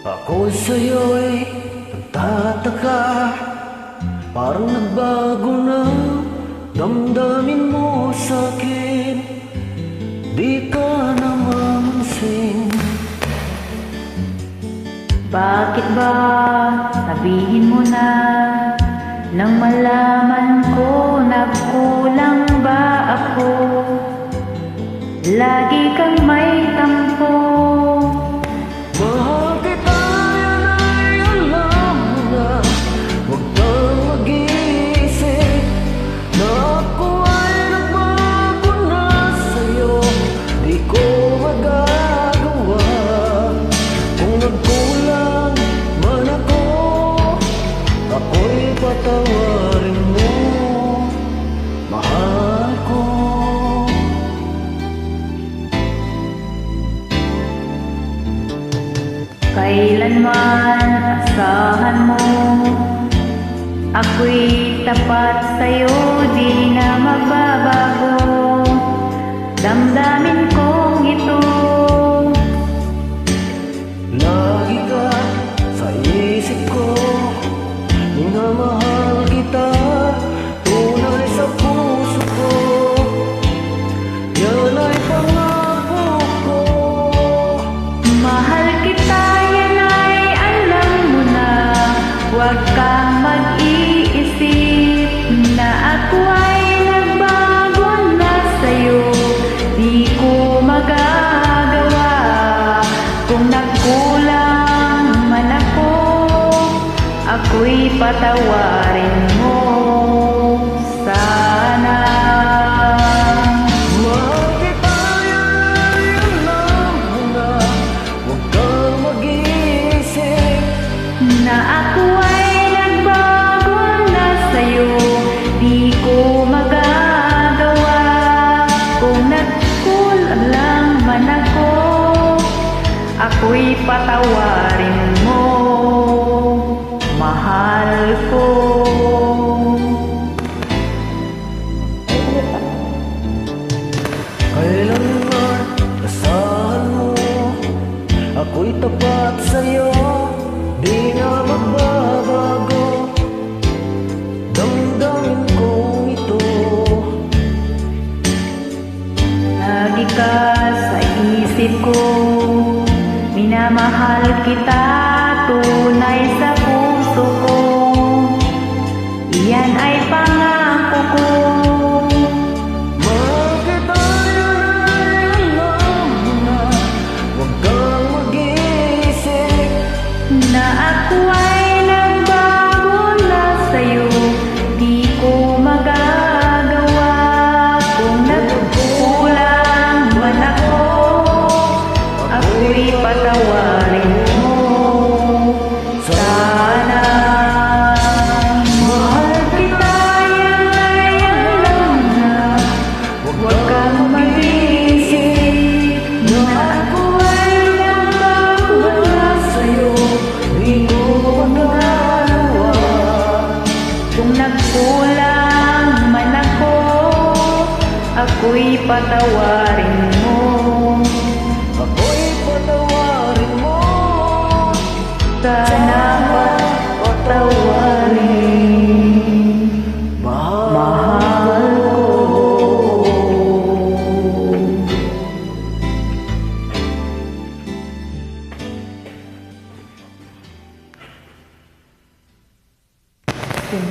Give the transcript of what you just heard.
Ako sa'yo'y nagtataka, parang nagbago na damdamin mo sa'kin. Di ka na mamansin. Bakit ba sabihin mo na nang malaman ko nagkulang ba ako? Lagi kang may tampo. Mahal kita, yan ay alam mo na. Huwag kang mag-iisip na ako ay nagbago na sa'yo. Di ko magagawa kung nagkulang man ako. Ako'y patawarin mo, mahal ko. Kailanman asahan mo ako'y tapat sa'yo, di na magbabago damdamin kong ito. Lagi ka sa isip ko, minamahal kita, tunay sa puso ko. Yan ay pangako ko. Mahal kita, yan ay alam mo na. Huwag kang mag-iisip na ako ay nagbago na sa'yo. Di ko magagawa kung nagkulang man ako. Ako'y patawarin mo sana. Mahal kita, yan ay alam mo na. Huwag kang mag-iisip Na ako ay nagbago na sa'yo. Di ko magagawa kung nagkulang lang man ako. Ako'y patawarin mo, mahal ko. Kailanman asahan mo, ako'y tapat sa'yo, di na magbabago damdamin kong ito. Lagi ka sa isip ko, minamahal kita, tunay sa puso ko. Iyan ay pangako ko. Mahal kita, yan ay alam mo na. Huwag kang mag-iisip Na ako ay nagbago na sa'yo. Di ko magagawa kung nagkukulang man ako. Ako'y patawarin mo sana. Mahal kita, yan ay alam na. Huwag kang mag-iisip na ako ay nagbago na sa'yo. di ko magagawa Kung nagkulang man ako, ako'y patawarin mo ako'y patawarin mo sana.